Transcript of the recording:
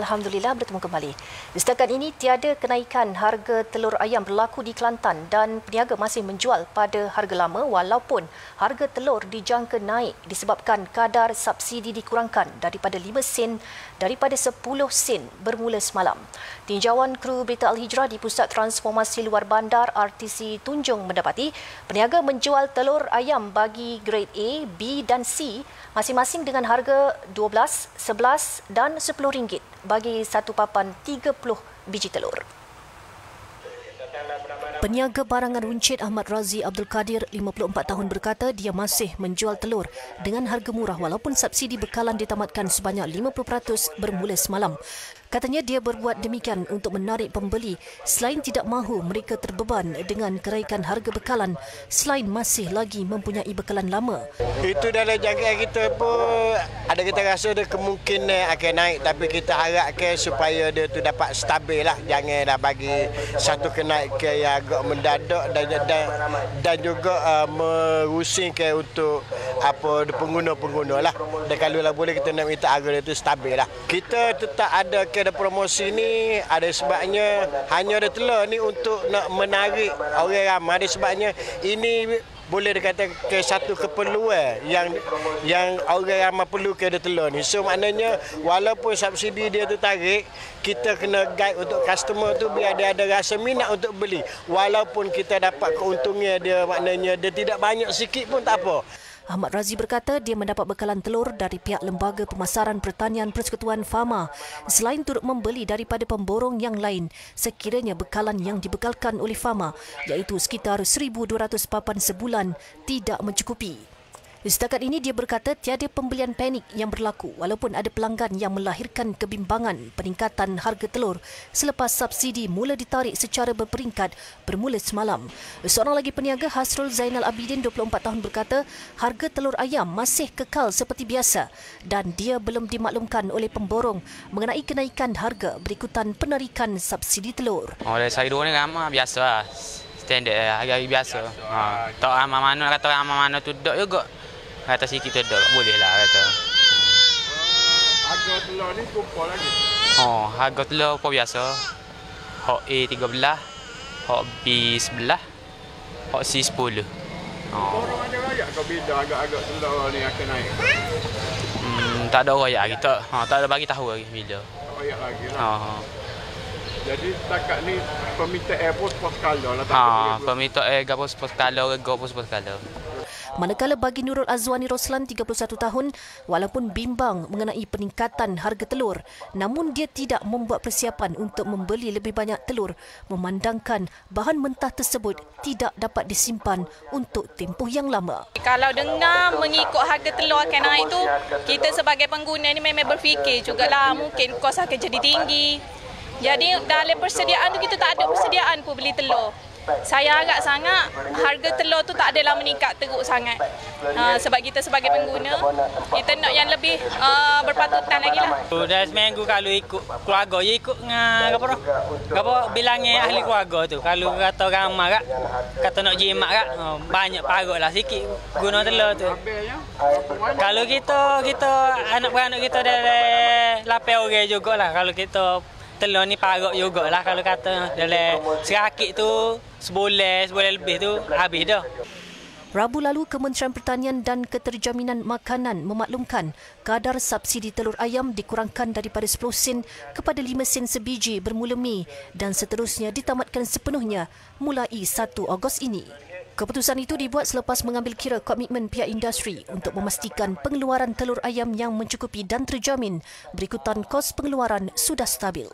Alhamdulillah bertemu kembali. Setakat ini tiada kenaikan harga telur ayam berlaku di Kelantan dan peniaga masih menjual pada harga lama walaupun harga telur dijangka naik disebabkan kadar subsidi dikurangkan daripada 5 sen daripada 10 sen bermula semalam. Tinjauan kru Berita Al-Hijrah di Pusat Transformasi Luar Bandar RTC Tunjung mendapati peniaga menjual telur ayam bagi grade A, B dan C masing-masing dengan harga RM12, RM11 dan RM10 bagi satu papan 30 biji telur. Peniaga barangan runcit Ahmad Razi Abdul Kadir, 54 tahun berkata dia masih menjual telur dengan harga murah walaupun subsidi bekalan ditamatkan sebanyak 50% bermula semalam. Katanya dia berbuat demikian untuk menarik pembeli selain tidak mahu mereka terbeban dengan kenaikan harga bekalan selain masih lagi mempunyai bekalan lama. Itu dalam jangkaan kita pun ada kita rasa ada kemungkinan akan naik, tapi kita harapkan supaya dia tu dapat stabil lah. Janganlah bagi satu kenaikan yang agak mendadak dan juga merusingkan untuk pengguna-pengguna lah. Dan kalau lah boleh kita nak minta harga dia tu stabil lah. Kita tetap ada promosi ni ada sebabnya hanya ada telur ni untuk nak menarik orang ramai. Ada sebabnya ini boleh dikatakan satu keperluan yang orang ramai perlu ke telur ni. So maknanya walaupun subsidi dia tu tarik, kita kena guide untuk customer tu biar dia ada rasa minat untuk beli. Walaupun kita dapat keuntungan dia, maknanya dia tidak banyak sikit pun tak apa. Ahmad Razi berkata dia mendapat bekalan telur dari pihak Lembaga Pemasaran Pertanian Persekutuan Fama selain turut membeli daripada pemborong yang lain sekiranya bekalan yang dibekalkan oleh Fama iaitu sekitar 1,200 papan sebulan tidak mencukupi. Setakat ini dia berkata tiada pembelian panik yang berlaku walaupun ada pelanggan yang melahirkan kebimbangan peningkatan harga telur selepas subsidi mula ditarik secara berperingkat bermula semalam. Seorang lagi peniaga Hasrul Zainal Abidin 24 tahun berkata harga telur ayam masih kekal seperti biasa dan dia belum dimaklumkan oleh pemborong mengenai kenaikan harga berikutan penarikan subsidi telur. Oleh saya dua ni ramah biasa lah. Standard harga biasa. Tak ramah mana kata ramah mana tu dok juga. Kata sikit tu dah boleh lah kata. Harga telur ni kumpul lagi? Harga telur apa biasa. Hak A 13, hak B 11, hak C 10. Orang ada rakyat kau bila agak-agak telur ni akan naik? Tak ada rakyat kita. Tak ada bagi tahu lagi bila. Tak rakyat lagi lah. Jadi setakat ni permintaan pun sport skala lah. Permintaan gapo sport skala, gapo sport skala. Manakala bagi Nurul Azwani Roslan 31 tahun, walaupun bimbang mengenai peningkatan harga telur, namun dia tidak membuat persiapan untuk membeli lebih banyak telur memandangkan bahan mentah tersebut tidak dapat disimpan untuk tempoh yang lama. Kalau dengar mengikut harga telur akan naik tu, kita sebagai pengguna ni memang berfikir jugalah mungkin kos akan jadi tinggi. Jadi dalam persediaan tu kita tak ada persediaan pun beli telur. Saya harap sangat harga telur tu tak adalah meningkat teruk sangat. Sebab kita sebagai pengguna, kita nak yang lebih berpatutan lagi lah. Dah seminggu kalau ikut keluarga, ya ikut dengan apa bilangnya ahli keluarga tu. Kalau kata ramai kata nak jimat banyak parut lah sikit guna telur tu. Kalau kita anak beranak kita dari 8 orang jugalah. Kalau kita telur ni parut jugalah kalau kata dalam serakit tu sebulan lebih tu habis dah. Rabu lalu Kementerian Pertanian dan Keterjaminan Makanan memaklumkan kadar subsidi telur ayam dikurangkan daripada 10 sen kepada 5 sen sebiji bermula Mei dan seterusnya ditamatkan sepenuhnya mulai 1 Ogos ini. Keputusan itu dibuat selepas mengambil kira komitmen pihak industri untuk memastikan pengeluaran telur ayam yang mencukupi dan terjamin berikutan kos pengeluaran sudah stabil.